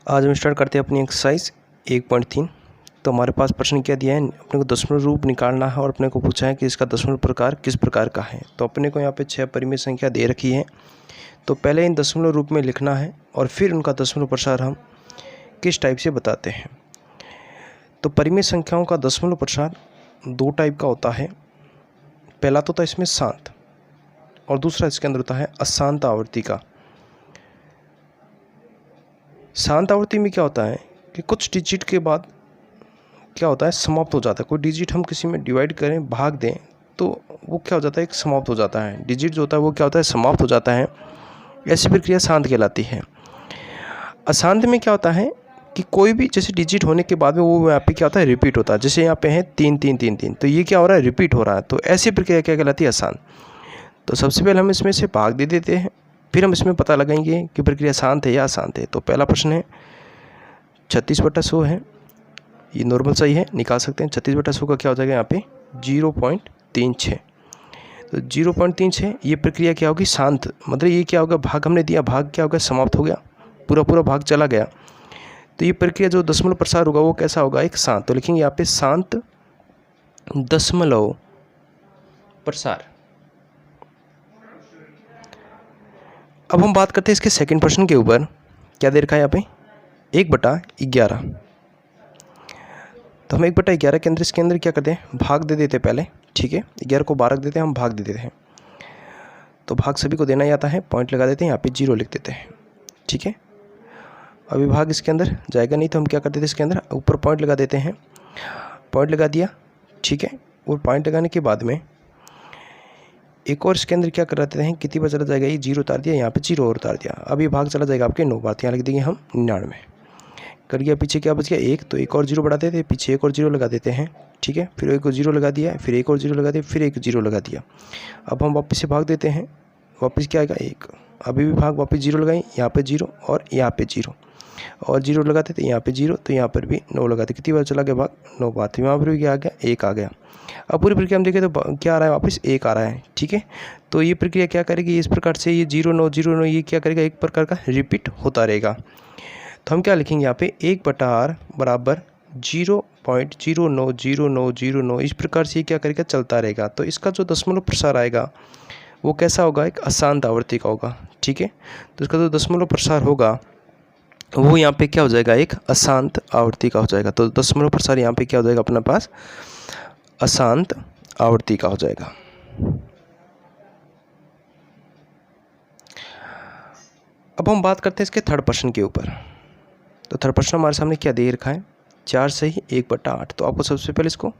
आज हम स्टार्ट करते हैं अपनी एक्सरसाइज 1.3। तो हमारे पास प्रश्न क्या दिया है, अपने को दशमलव रूप निकालना है और अपने को पूछा है कि इसका दशमलव प्रकार किस प्रकार का है। तो अपने को यहाँ पे 6 परिमेय संख्या दे रखी है। तो पहले इन दशमलव रूप में लिखना है और फिर उनका दशमलव प्रसार हम किस टाइप से बताते हैं। तो परिमेय संख्याओं का दशमलव प्रसार 2 टाइप का होता है। पहला तो होता है इसमें शांत और दूसरा इसके अंदर होता है अशांत आवृत्ति का। शांत आवृत्ति में क्या होता है कि कुछ डिजिट के बाद क्या होता है, समाप्त हो जाता है। कोई डिजिट हम किसी में डिवाइड करें, भाग दें, तो वो क्या हो जाता है, एक समाप्त हो जाता है। डिजिट जो होता है वो क्या होता है, समाप्त हो जाता है। ऐसी प्रक्रिया शांत कहलाती है। अशांत में क्या होता है कि कोई भी जैसे डिजिट होने के बाद में वो यहाँ पे क्या होता है, रिपीट होता है। जैसे यहाँ पे है 3 3 3 3, तो ये क्या हो रहा है, रिपीट हो रहा है। तो ऐसी प्रक्रिया क्या कहलाती है, अशांत। तो सबसे पहले हम इसमें से भाग दे देते हैं, फिर हम इसमें पता लगाएंगे कि प्रक्रिया शांत है या अशांत है। तो पहला प्रश्न है 36/100 है, ये नॉर्मल सही है, निकाल सकते हैं। 36/100 का क्या हो जाएगा यहाँ पे 0.36। तो 0.36 ये प्रक्रिया क्या होगी, शांत। मतलब ये क्या होगा, भाग हमने दिया, भाग क्या होगा, समाप्त हो गया, पूरा पूरा भाग चला गया। तो ये प्रक्रिया जो दशमलव प्रसार होगा वो कैसा होगा, एक शांत। तो लिखेंगे यहाँ पे शांत दशमलव प्रसार। अब हम बात करते हैं इसके सेकंड प्रश्न के ऊपर। क्या दे रखा है यहाँ पे 1/11। तो हम 1/11 के अंदर इसके अंदर क्या करते हैं, भाग दे देते हैं पहले। ठीक है, 11 को 12 देते हैं, हम भाग दे देते हैं। तो भाग सभी को देना ही आता है, पॉइंट लगा देते हैं, यहाँ पे 0 लिख देते हैं। ठीक है, अभी भाग इसके अंदर जाएगा नहीं, तो हम क्या कर देते हैं, इसके अंदर ऊपर पॉइंट लगा देते हैं। पॉइंट लगा दिया, ठीक है। और पॉइंट लगाने के बाद में एक और इसके अंदर क्या कर देते हैं, कितनी बार चला जाएगा, ये 0 उतार दिया, यहाँ पे 0 और उतार दिया। अब ये भाग चला जाएगा आपके 9 बार, यहाँ लिख देंगे हम 99। कर गया, पीछे क्या बच गया 1, तो एक और 0 बढ़ा देते हैं, पीछे एक और 0 लगा देते हैं। ठीक है, फिर एक और 0 लगा दिया, फिर एक और 0 लगा दिया, फिर एक 0 लगा दिया। अब हम वापस से भाग देते हैं, वापस क्या आएगा 1। अभी भी भाग वापस 0 लगाएं, यहाँ पे 0 और यहाँ पे 0 और 0 लगाते थे, यहाँ पे 0, तो यहाँ पर भी 9 लगाते। कितनी बार चला गया भाग, 9 बार। तो यहाँ पर भी क्या आ गया, 1 आ गया। अब पूरी प्रक्रिया हम देखें तो क्या आ रहा है, वापस 1 आ रहा है। ठीक है, तो ये प्रक्रिया क्या करेगी, इस प्रकार से ये 0 9 0 9 ये क्या करेगा, एक प्रकार का रिपीट होता रहेगा। तो हम क्या लिखेंगे यहाँ पे 1/r बराबर 0.090909। इस प्रकार से ये क्या करेगा, चलता रहेगा। तो इसका जो दशमलव प्रसार आएगा वो कैसा होगा, एक अशांत आवृत्ति का होगा। ठीक है, तो इसका जो दशमलव प्रसार होगा वो यहाँ पे क्या हो जाएगा, एक अशांत आवृत्ति का हो जाएगा। तो दशमलव प्रसार यहाँ पे क्या हो जाएगा अपने पास, अशांत आवृत्ति का हो जाएगा। अब हम बात करते हैं इसके थर्ड प्रश्न के ऊपर। तो थर्ड प्रश्न हमारे सामने क्या दे रखा है, 4 सही 1/8। तो आपको सबसे पहले इसको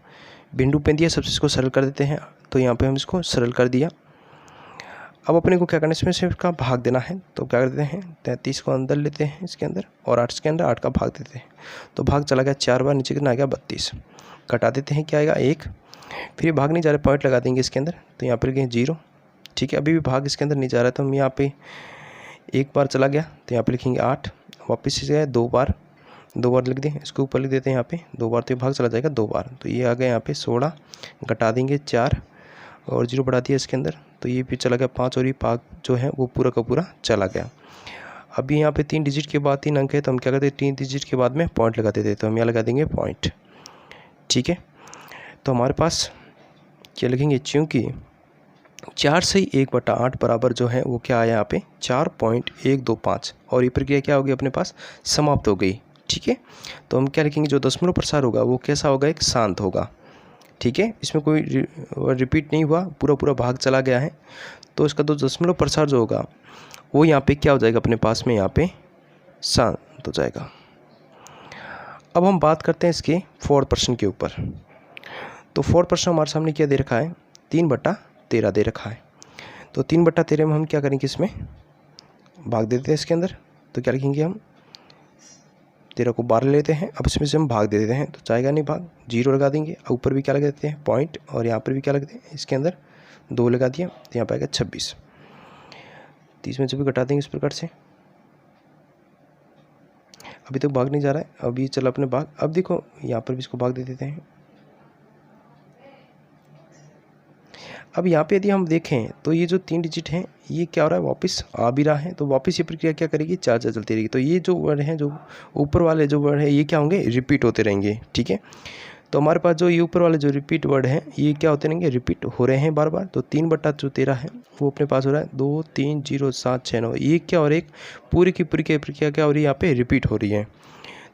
बिंदु पे दिया, सबसे इसको सरल कर देते हैं। तो यहाँ पे हम इसको सरल कर दिया। अब अपने को क्या करना है, इसमें से इसका भाग देना है। तो क्या करते हैं, 33 को अंदर लेते हैं इसके अंदर, और 8 के अंदर 8 का भाग देते हैं। तो भाग चला गया 4 बार, नीचे कितना आ गया 32। कटा देते हैं, क्या आएगा 1। फिर ये भाग नहीं जा रहा, पॉइंट लगा देंगे इसके अंदर, तो यहाँ पर गए 0। ठीक है, अभी भी भाग इसके अंदर नहीं जा रहा है, तो हम यहाँ पे 1 बार चला गया, तो यहाँ पे लिखेंगे 8। वापस से गया 2 बार, 2 बार लिख दें, इसको ऊपर लिख देते हैं यहाँ पे 2 बार, तो ये भाग चला जाएगा 2 बार। तो ये आ गया यहाँ पे 16, घटा देंगे 4 और 0 बढ़ा दिया इसके अंदर, तो ये भी चला गया 5 और ये भाग जो है वो पूरा का पूरा चला गया। अभी यहाँ पे 3 डिजिट के बाद 3 अंक है, तो हम क्या करते हैं, 3 डिजिट के बाद में पॉइंट लगा देते हैं। तो हम यहाँ लगा देंगे पॉइंट। ठीक है, तो हमारे पास क्या लिखेंगे, चूँकि 4 सही 1/8 बराबर जो है वो क्या आया यहाँ पे 4.125, और ये प्रक्रिया क्या होगी अपने पास, समाप्त हो गई। ठीक है, तो हम क्या लिखेंगे, जो दशमलव प्रसार होगा वो कैसा होगा, एक शांत होगा। ठीक है, इसमें कोई रिपीट नहीं हुआ, पूरा पूरा भाग चला गया है। तो इसका तो दशमलव प्रसार जो होगा वो यहाँ पे क्या हो जाएगा अपने पास में, यहाँ पे शांत हो जाएगा। अब हम बात करते हैं इसके फोर्थ प्रश्न के ऊपर। तो फोर्थ प्रश्न हमारे सामने क्या दे रखा है, 3/13 दे रखा है। तो 3/13 में हम क्या करेंगे, इसमें भाग देते हैं इसके अंदर। तो क्या लिखेंगे हम, 13 को 12 लेते हैं, अब इसमें से हम भाग दे देते हैं, तो जाएगा नहीं भाग, 0 लगा देंगे। ऊपर भी क्या लगा देते हैं पॉइंट, और यहाँ पर भी क्या लगते हैं, इसके अंदर 2 लगा दिया, तो यहाँ पर आएगा 26। 30 में से भी घटा देंगे इस प्रकार से। अभी तक भाग नहीं जा रहा है, अभी चल अपने भाग। अब देखो यहाँ पर भी इसको भाग दे देते हैं। अब यहाँ पे यदि हम देखें तो ये जो 3 डिजिट हैं ये क्या हो रहा है, वापस आ भी रहा है, तो वापस ये प्रक्रिया क्या करेगी, 4 चलती रहेगी। तो ये जो वर्ड हैं, जो ऊपर वाले जो वर्ड है ये क्या होंगे, रिपीट होते रहेंगे। ठीक है, तो हमारे पास जो ये ऊपर वाले जो रिपीट वर्ड हैं ये क्या होते रहेंगे, रिपीट हो रहे हैं बार बार। तो 3/13 है वो अपने पास हो रहा है 2 3 0 7 6 9, ये क्या, और एक पूरी की पूरी प्रक्रिया क्या हो रही है, यहाँ पे रिपीट हो रही है।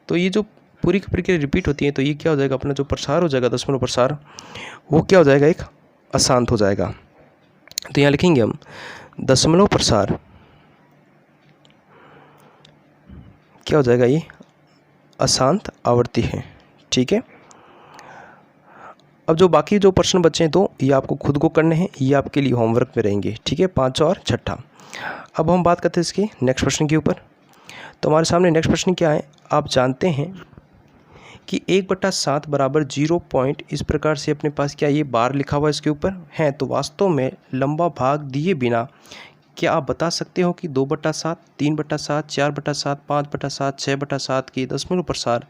तो ये जो पूरी की प्रक्रिया रिपीट होती है तो ये क्या हो जाएगा, अपना जो प्रसार हो जाएगा दशमलव प्रसार, वो क्या हो जाएगा, एक अशांत हो जाएगा। तो यहाँ लिखेंगे हम दशमलव प्रसार क्या हो जाएगा, ये अशांत आवर्ती है। ठीक है, अब जो बाकी जो प्रश्न बचे हैं तो ये आपको खुद को करने हैं, ये आपके लिए होमवर्क में रहेंगे। ठीक है, 5 और 6। अब हम बात करते हैं इसके नेक्स्ट प्रश्न के ऊपर। तो हमारे सामने नेक्स्ट प्रश्न क्या है, आप जानते हैं कि 1/7 बराबर 0 पॉइंट इस प्रकार से अपने पास क्या ये बार लिखा हुआ इसके ऊपर है, तो वास्तव में लंबा भाग दिए बिना क्या आप बता सकते हो कि 2/7, 3/7, 4/7, 5/7, 6/7 की दशमलव प्रसार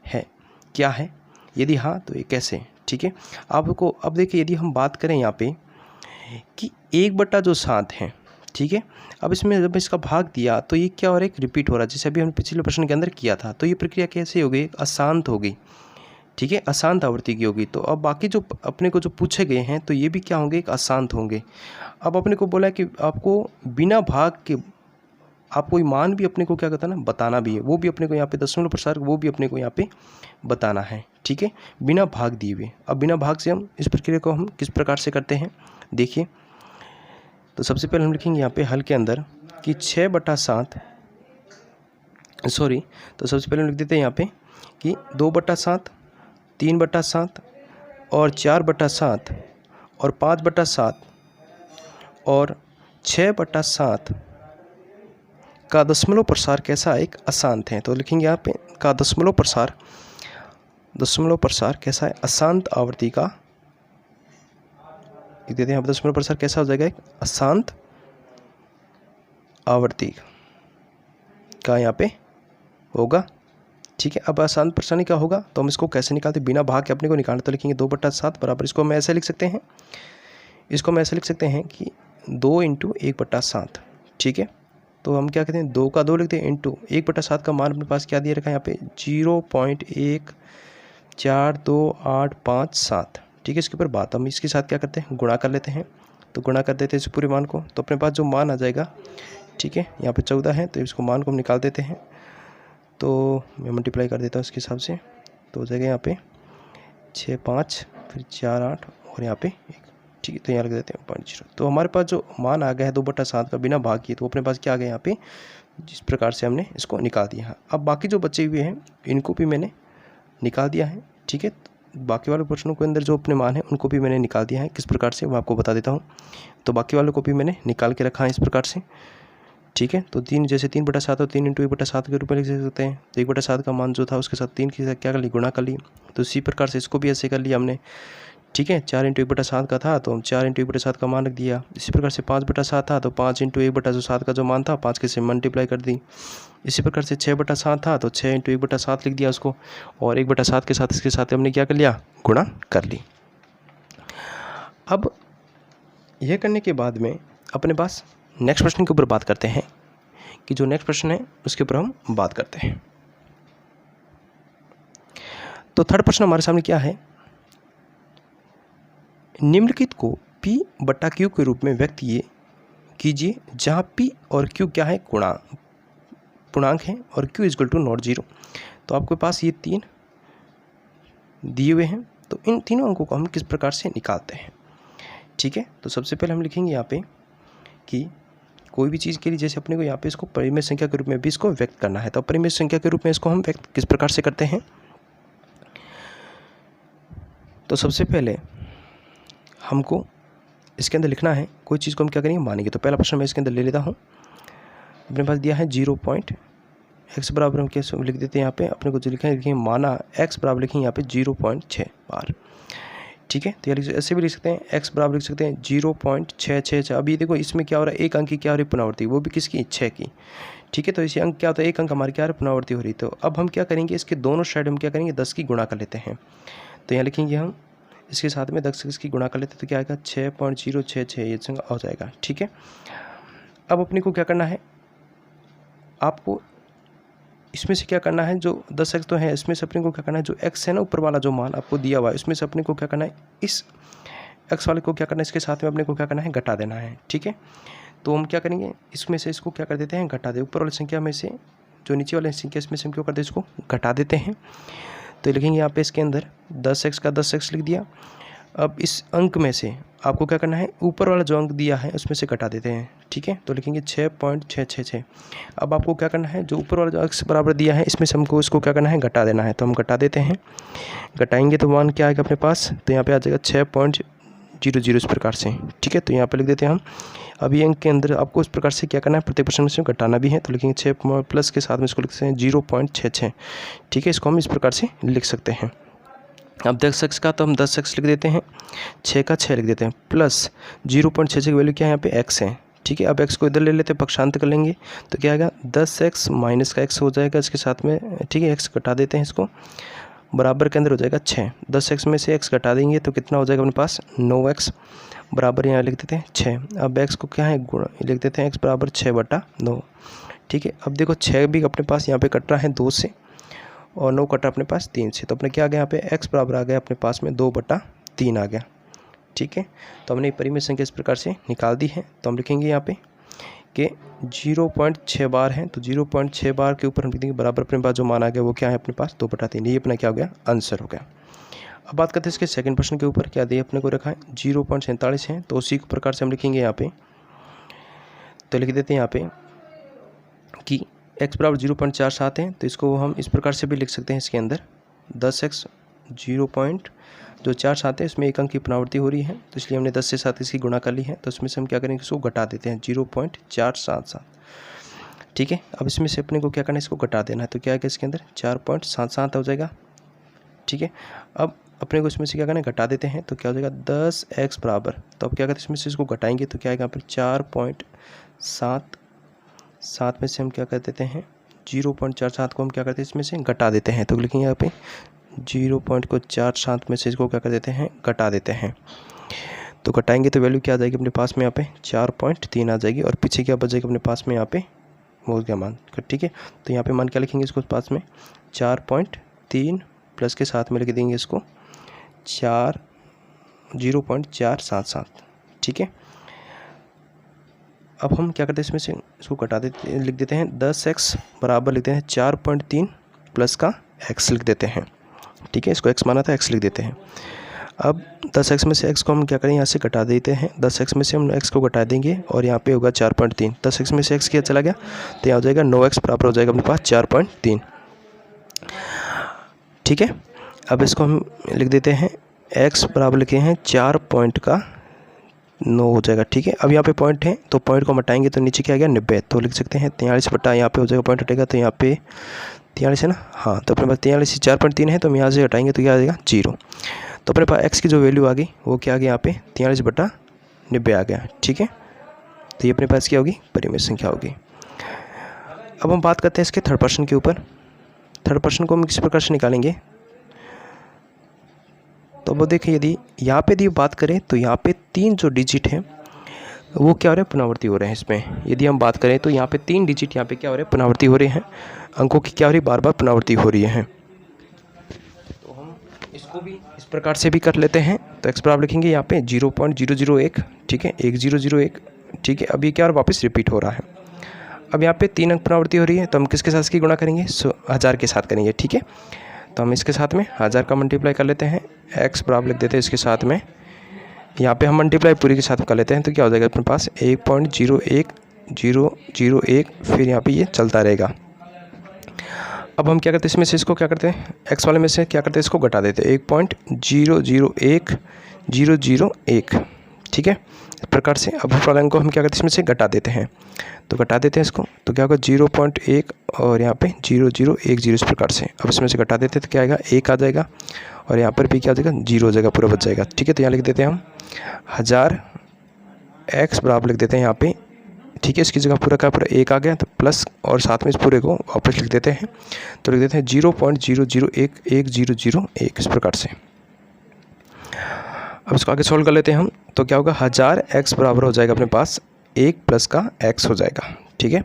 है क्या है, यदि हाँ तो ये कैसे। ठीक है, आपको अब देखिए यदि हम बात करें यहाँ पे कि 1/7 है, ठीक है, अब इसमें जब इसका भाग दिया तो ये क्या और एक रिपीट हो रहा है, जैसे अभी हमने पिछले प्रश्न के अंदर किया था। तो ये प्रक्रिया कैसे हो गई, अशांत हो गई। ठीक है, अशांत आवृत्ति की होगी। तो अब बाकी जो अपने को जो पूछे गए हैं तो ये भी क्या होंगे, एक अशांत होंगे। अब अपने को बोला है कि आपको बिना भाग के आप कोई मान भी अपने को क्या कहता है ना, बताना भी है, वो भी अपने को यहाँ पे दशमलव प्रसार वो भी अपने को यहाँ पे बताना है। ठीक है, बिना भाग दिए हुए। अब बिना भाग से हम इस प्रक्रिया को हम किस प्रकार से करते हैं, देखिए। तो सबसे पहले हम लिखेंगे यहाँ पे हल के अंदर कि 6/7 सॉरी, तो सबसे पहले हम लिख देते हैं यहाँ पे कि 2/7, 3/7 और 4/7 और 5/7 और 6/7 का दशमलव प्रसार कैसा, एक अशांत है। तो लिखेंगे यहाँ पे का दशमलव प्रसार कैसा है, अशांत आवृत्ति का, लिख देते हैं यहाँ पे दशमलव प्रसार कैसा हो जाएगा, एक अशांत आवृत्ति का यहाँ पे होगा। ठीक है, अब अशांत प्रसार का होगा तो हम इसको कैसे निकालते, बिना भाग के अपने को निकालना। तो लिखेंगे 2/7 बराबर, इसको हम ऐसे लिख सकते हैं, इसको हम ऐसे लिख सकते हैं कि 2 × 1/7। ठीक है, तो हम क्या कहते हैं, 2 का 2 लिखते हैं इंटू 1/7 का मान अपने पास क्या दिया रखा है यहाँ पे 0.1428557। ठीक है, इसके ऊपर बात हम इसके साथ क्या करते हैं, गुणा कर लेते हैं। तो गुणा कर देते हैं इस पूरे मान को, तो अपने पास जो मान आ जाएगा, ठीक है, यहाँ पे 14 है, तो इसको मान को हम निकाल देते हैं। तो मैं मल्टीप्लाई कर देता हूँ इसके हिसाब से, तो हो जाएगा यहाँ पे 6 5 फिर 4 8 और यहाँ पे 1। ठीक है, तो यहाँ लग देते हैं 0.0। तो हमारे पास जो मान आ गया है 2/7 का बिना भाग किए, तो अपने पास क्या आ गया यहाँ पे, जिस प्रकार से हमने इसको निकाल दिया है। अब बाकी जो बचे हुए हैं इनको भी मैंने निकाल दिया है। ठीक है, बाकी वाले प्रश्नों के अंदर जो अपने मान है उनको भी मैंने निकाल दिया है, किस प्रकार से वो आपको बता देता हूँ। तो बाकी वालों को भी मैंने निकाल के रखा है इस प्रकार से। ठीक है, तो 3 जैसे 3/7 और 3 × 1/7 के रूप में लिख सकते हैं। तो 1/7 का मान जो था उसके साथ 3 के साथ क्या कर ली, गुणा कर ली। तो इसी प्रकार से इसको भी ऐसे कर लिया हमने। ठीक है, 4 × 1/7 का था तो हम 4 × 1/7 का मान रख दिया। इसी प्रकार से 5/7 था तो 5 × 1/7 का जो मान था 5 के से मल्टीप्लाई कर दी। इसी प्रकार से 6/7 था तो 6 × 1/7 लिख दिया उसको, और 1/7 के साथ इसके साथ हमने क्या कर लिया, गुणा कर ली। अब यह करने के बाद में अपने पास नेक्स्ट प्रश्न के ऊपर बात करते हैं, कि जो नेक्स्ट प्रश्न है उसके ऊपर हम बात करते हैं। तो थर्ड प्रश्न हमारे सामने क्या है, निम्नलिखित को P/Q के रूप में व्यक्त कीजिए जहाँ P और Q क्या है, पूर्णांक है और Q = नॉट 0। तो आपके पास ये 3 दिए हुए हैं, तो इन तीनों अंकों को हम किस प्रकार से निकालते हैं। ठीक है, तो सबसे पहले हम लिखेंगे यहाँ पे कि कोई भी चीज़ के लिए जैसे अपने को यहाँ पे इसको परिमेय संख्या के रूप में भी इसको व्यक्त करना है, तो परिमेय संख्या के रूप में इसको हम व्यक्त किस प्रकार से करते हैं। तो सबसे पहले हमको इसके अंदर लिखना है, कोई चीज़ को हम क्या करेंगे, मानेंगे। तो पहला प्रश्न मैं इसके अंदर ले लेता हूँ, अपने पास दिया है 0.x बराबर हम कैसे लिख देते हैं यहाँ पे, अपने को जो लिखा है लिखेंगे माना x बराबर लिखेंगे यहाँ पे 0.6 बार। ठीक है, तो ये ऐसे भी लिख सकते हैं, x बराबर लिख सकते हैं 0.666। अभी देखो इसमें क्या हो रहा है, एक अंक की क्या हो रही है, पुनरावृत्ति, वो भी किसकी, 6 की। ठीक है, तो इसी अंक क्या होता है, एक अंक हमारी क्या है, पुनरावृत्ति हो रही। तो अब हम क्या करेंगे, इसके दोनों साइड हम क्या करेंगे, 10 की गुणा कर लेते हैं। तो यहाँ लिखेंगे हम इसके साथ में 10x की गुणा कर लेते तो क्या आएगा 6.066 ये संख्या हो जाएगा। ठीक है, अब अपने को क्या करना है, आपको इसमें से क्या करना है, जो 10x तो है इसमें से अपने को क्या करना है, जो x है ना ऊपर वाला जो मान आपको दिया हुआ है इसमें से अपने को क्या करना है, इस x वाले को क्या करना है, इसके साथ में अपने को क्या करना है, घटा देना है। ठीक है, तो हम क्या करेंगे, इसमें से इसको क्या कर देते हैं, घटा दे, ऊपर वाली संख्या में से जो नीचे वाली संख्या इसमें से हम क्यों करते हैं, इसको घटा देते हैं। तो लिखेंगे यहाँ पे इसके अंदर 10x का 10x लिख दिया। अब इस अंक में से आपको क्या करना है, ऊपर वाला जो अंक दिया है उसमें से घटा देते हैं। ठीक है, तो लिखेंगे 6.666। अब आपको क्या करना है, जो ऊपर वाला जो x बराबर दिया है इसमें से हमको इसको क्या करना है, घटा देना है। तो हम घटा देते हैं, घटाएंगे तो मान क्या आएगा अपने पास, तो यहाँ पे आ जाएगा 6.00 इस प्रकार से। ठीक है, तो यहाँ पे लिख देते हैं हम। अब ये अंक के अंदर आपको इस प्रकार से क्या करना है, प्रत्येक प्रश्न में से घटाना भी है। तो लिखेंगे 6 प्लस के साथ में इसको लिख सकते हैं 0.66। ठीक है, इसको हम इस प्रकार से लिख सकते हैं। अब 10x का तो हम 10x लिख देते हैं, 6 का 6 लिख देते हैं, प्लस 0.66 की वैल्यू क्या है, यहाँ पे x है। ठीक है, अब x को इधर ले लेते हैं, पक्षांत कर लेंगे तो क्या आएगा, 10x माइनस का x हो जाएगा इसके साथ में। ठीक है, x घटा देते हैं, इसको बराबर के अंदर हो जाएगा 6। 10x में से x घटा देंगे तो कितना हो जाएगा अपने पास, 9x बराबर यहाँ लिख देते हैं 6। अब x को क्या है, गुणा लिख देते हैं, x बराबर 6/9। ठीक है, अब देखो 6 भी अपने पास यहाँ पे कट रहा है 2 से और 9 कट रहा अपने पास 3 से, तो अपने क्या आ गया यहाँ पे, x बराबर आ गया अपने पास में 2/3 आ गया। ठीक है, तो हमने परिमेय संख्या इस प्रकार से निकाल दी है। तो हम लिखेंगे यहाँ पे कि 0.6 बार है, तो 0.6 बार के ऊपर हम लिख देंगे बराबर अपने पास जो मान आ गया वो क्या है अपने पास, 2/3। ये अपना क्या हो गया, आंसर हो गया। अब बात करते हैं इसके सेकंड प्रश्न के ऊपर, क्या दिया अपने को रखा है, 0.47 है। तो उसी प्रकार से हम लिखेंगे यहाँ पे, तो लिख देते हैं यहाँ पे कि x बराबर 0.47 है। तो इसको हम इस प्रकार से भी लिख सकते हैं, इसके अंदर 10x 0.47 है, इसमें एक अंक की पुनरावृत्ति हो रही है तो इसलिए हमने 10 से 7 इसकी गुणा कर ली है। तो इसमें से हम क्या करेंगे, इसको घटा देते हैं 0.477। ठीक है, अब इसमें से अपने को क्या करना है, इसको घटा देना है। तो क्या है कि इसके अंदर 4.77 हो जाएगा। ठीक है, अब अपने को इसमें से क्या करना है, घटा देते हैं। तो क्या हो जाएगा 10x बराबर, तो अब क्या करते हैं इसमें से इसको घटाएंगे तो क्या आएगा यहाँ पर 4.77 में से हम क्या कर देते हैं, 0.47 को हम क्या करते हैं इसमें से घटा देते हैं। तो लिखेंगे यहाँ पे 0.47 में से इसको क्या कर देते हैं, घटा देते हैं। तो घटाएंगे तो वैल्यू क्या आ जाएगी अपने पास में यहाँ पे 4.3 आ जाएगी और पीछे क्या बचेगा अपने पास में यहाँ पे हो गया मान। ठीक है, तो यहाँ पे मान क्या लिखेंगे इसको पास में 4.3 प्लस के साथ में लिख देंगे इसको 0.477। ठीक है, अब हम क्या करते हैं इसमें से इसको घटा देते, लिख देते हैं 10x बराबर लिखते हैं 4.3 प्लस का x लिख देते हैं। ठीक है, इसको x माना था, x लिख देते हैं। अब 10x में से x को हम क्या करें, यहाँ से घटा देते हैं। 10x में से हम x को घटा देंगे और यहाँ पे होगा 4.3। 10x में से x क्या चला गया तो यहाँ हो जाएगा 9x बराबर हो जाएगा अपने पास 4.3। ठीक है, अब इसको हम लिख देते हैं, x बराबर लिखे हैं 4.9 हो जाएगा। ठीक है, अब यहाँ पे पॉइंट है तो पॉइंट को हटाएंगे तो नीचे क्या आ गया 90। तो लिख सकते हैं 43 यहाँ पे हो जाएगा, पॉइंट हटेगा तो यहाँ पे 43 है ना, हाँ। तो अपने पास 43 4.3 है तो हम यहाँ से हटाएंगे तो क्या आ जाएगा 0। तो अपने पास x की जो वैल्यू आ गई वो क्या आ गया यहाँ पे 43/90 आ गया। ठीक है, तो ये अपने पास क्या होगी, परिमेय संख्या होगी। अब हम बात करते हैं इसके थर्ड पर्सन के ऊपर। थर्ड पर्सन को हम किस प्रकार से निकालेंगे, तो वो देखिए यदि यहाँ पे यदि बात करें तो यहाँ पे 3 जो डिजिट हैं वो क्या हो रहे हैं, पुनरावृत्ति हो रहे हैं इसमें। यदि हम बात करें तो यहाँ पे 3 डिजिट यहाँ पे क्या हो रहे हैं, पुनरावृत्ति हो रहे हैं, अंकों की क्या हो रही है, बार बार पुनरावृत्ति हो रही है। तो हम इसको भी इस प्रकार से भी कर लेते हैं। तो x बराबर लिखेंगे यहाँ पे 0.001। ठीक है, 1001। ठीक है, अब ये क्या और वापस रिपीट हो रहा है। अब यहाँ पे 3 अंक पुनरावृत्ति हो रही है तो हम किसके साथ इसकी गुणा करेंगे, 1000 के साथ करेंगे। ठीक है, तो हम इसके साथ में 1000 का मल्टीप्लाई कर लेते हैं, x बराबर लिख देते हैं इसके साथ में, यहाँ पे हम मल्टीप्लाई पूरी के साथ कर लेते हैं तो क्या हो जाएगा अपने पास 1.01001, फिर यहाँ पे ये चलता रहेगा। अब हम क्या करते हैं इसमें से इसको क्या करते हैं, x वाले में से क्या करते हैं इसको घटा देते हैं 1.001001। ठीक है, इस प्रकार से अब वाले अंक को हम क्या करते हैं इसमें से घटा देते हैं। तो घटा देते हैं इसको तो क्या होगा 0.1 और यहाँ पे 0010 इस प्रकार से। अब इसमें से घटा देते हैं तो क्या आएगा 1 आ जाएगा और यहाँ पर भी क्या आ जाएगा 0 हो जाएगा, पूरा बच जाएगा। ठीक है, तो यहाँ लिख देते हैं हम 1000 x बराबर लिख देते हैं यहाँ पे। ठीक है, इसकी जगह पूरा का पूरा 1 आ गया तो प्लस और साथ में इस पूरे को वापस लिख देते हैं। तो लिख देते हैं 0.00110001 इस प्रकार से। अब इसको आगे सोल्व कर लेते हैं हम। तो क्या होगा, 1000 x बराबर हो जाएगा अपने पास 1 प्लस का x हो जाएगा। ठीक है,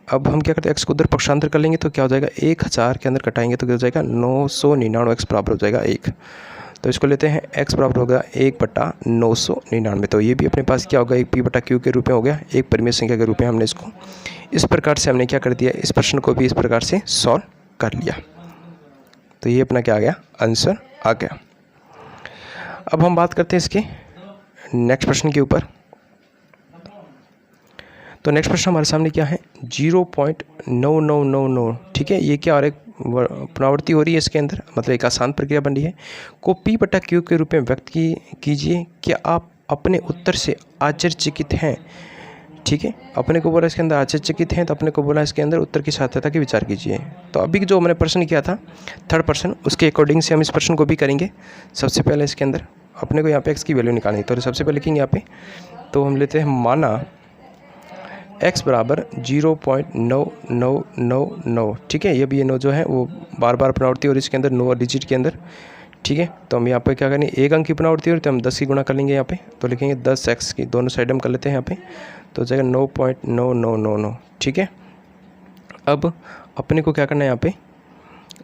अब हम क्या करते हैं, x को उधर पक्षांतर कर लेंगे तो क्या हो जाएगा, 1000 के अंदर कटाएंगे तो क्या हो जाएगा, 999 x बराबर हो जाएगा 1। तो इसको लेते हैं, x बराबर होगा 1/999। तो ये भी अपने पास क्या होगा, एक p/q के रूप में हो गया, एक परिमेय संख्या के रूप में हमने इसको इस प्रकार से हमने क्या कर दिया, इस प्रश्न को भी इस प्रकार से सॉल्व कर लिया। तो ये अपना क्या आ गया, आंसर आ गया। अब हम बात करते हैं इसके नेक्स्ट प्रश्न के ऊपर। तो नेक्स्ट प्रश्न हमारे सामने क्या है, 0.9999। ठीक है, ये क्या और एक पुनरावृत्ति हो रही है इसके अंदर, मतलब एक आसान प्रक्रिया बन रही है, को p/q के रूप में व्यक्त कीजिए। क्या आप अपने उत्तर से आश्चर्यचकित हैं। ठीक है, अपने को बोला इसके अंदर आश्चर्यचकित हैं, तो अपने को बोला इसके अंदर उत्तर की सार्थकता की विचार कीजिए। तो अभी जो मैंने प्रश्न किया था थर्ड प्रश्न, उसके अकॉर्डिंग से हम इस प्रश्न को भी करेंगे। सबसे पहले इसके अंदर अपने को यहाँ पे x की वैल्यू निकालनी है। तो सबसे पहले लिखेंगे यहाँ पे, तो हम लेते हैं माना x बराबर 0.9999। ठीक है, ये भी ये 9 जो है वो बार बार पुनरावृत्ति और इसके अंदर 9 डिजिट के अंदर। ठीक है, तो हम यहाँ पे क्या करेंगे, एक अंक की पुनरावृत्ति हो तो हम 10 की गुणा कर लेंगे यहाँ पे। तो लिखेंगे 10x की, दोनों साइड हम कर लेते हैं यहाँ पे, तो हो जाएगा 9.9999। ठीक है, अब अपने को क्या करना है यहाँ पे,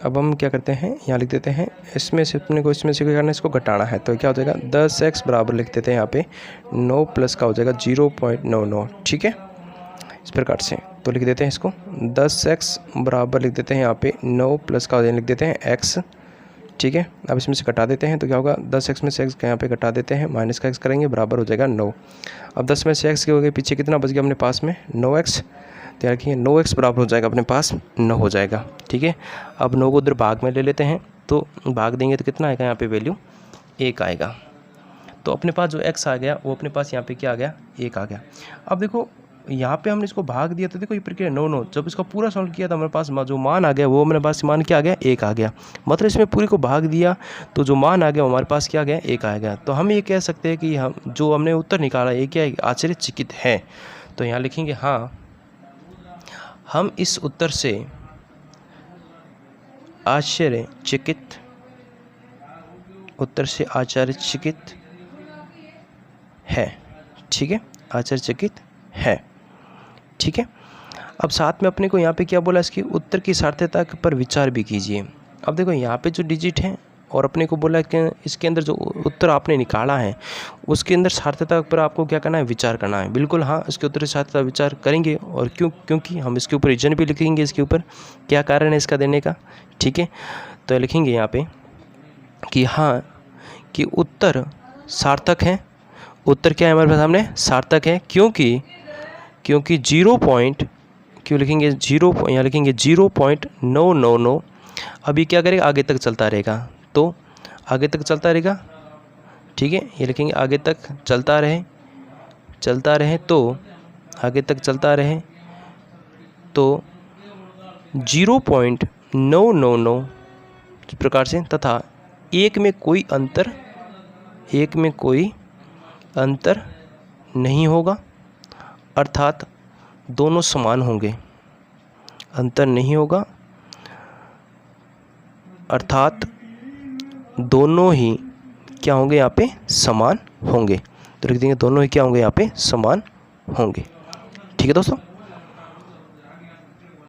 अब हम क्या करते हैं, यहाँ लिख देते हैं, इसमें से अपने को इसमें से क्या करना है, इसको घटाना है। तो क्या हो जाएगा, 10x बराबर लिख देते हैं यहाँ पे 9 प्लस का हो जाएगा 0.99। ठीक है, इस प्रकार से तो लिख देते हैं इसको, 10x बराबर लिख देते हैं यहाँ पे 9 प्लस का लिख देते हैं x। ठीक है, अब इसमें से घटा देते हैं तो क्या होगा, 10x में से x यहाँ पे घटा देते हैं, माइनस का x करेंगे, बराबर हो जाएगा 9। अब 10 में से x के हो गए, पीछे कितना बच गया अपने पास में, 9x। तो यार रखिए 9x बराबर हो जाएगा अपने पास 9 हो जाएगा। ठीक है, अब 9 को उधर भाग में ले लेते हैं, तो भाग देंगे तो कितना आएगा यहाँ पे वैल्यू, 1 आएगा। तो अपने पास जो x आ गया वो अपने पास यहाँ पे क्या आ गया, 1 आ गया। अब देखो यहाँ पे हमने इसको भाग दिया, तो देखो ये प्रक्रिया 9 जब इसका पूरा सॉल्व किया तो हमारे पास जो मान आ गया वो हमारे पास मान क्या आ गया, 1 आ गया। मतलब इसमें पूरी को भाग दिया तो जो मान आ गया हमारे पास क्या आ गया, 1 आ गया। तो हम ये कह सकते हैं कि हम जो हमने उत्तर निकाला ये क्या है, आश्चर्यचकित है। तो यहाँ लिखेंगे हाँ, हम इस उत्तर से आश्चर्यचकित, उत्तर से आश्चर्यचकित है। ठीक है, आश्चर्यचकित है। ठीक है, अब साथ में अपने को यहाँ पे क्या बोला, इसकी उत्तर की सार्थकता पर विचार भी कीजिए। अब देखो यहाँ पे जो डिजिट है और अपने को बोला कि इसके अंदर जो उत्तर आपने निकाला है उसके अंदर सार्थकता पर आपको क्या करना है, विचार करना है। बिल्कुल हाँ, इसके उत्तर सार्थकता विचार करेंगे। और क्योंकि हम इसके ऊपर रीजन भी लिखेंगे, इसके ऊपर क्या कारण है इसका देने का। ठीक है, तो लिखेंगे यहाँ पे कि हाँ, कि उत्तर सार्थक है। उत्तर क्या है हमारे सामने, सार्थक है। क्योंकि 0. क्यों लिखेंगे 0, यहाँ लिखेंगे 0.999। अभी क्या करेगा, आगे तक चलता रहेगा, तो आगे तक चलता रहेगा। ठीक है, ये लिखेंगे आगे तक चलता रहे तो आगे तक चलता रहे तो 0.999 इस प्रकार से, तथा एक में कोई अंतर नहीं होगा, अर्थात दोनों समान होंगे। अंतर नहीं होगा अर्थात दोनों ही क्या होंगे, यहाँ पे समान होंगे। तो लिख देंगे दोनों ही क्या होंगे, यहाँ पे समान होंगे। ठीक है दोस्तों।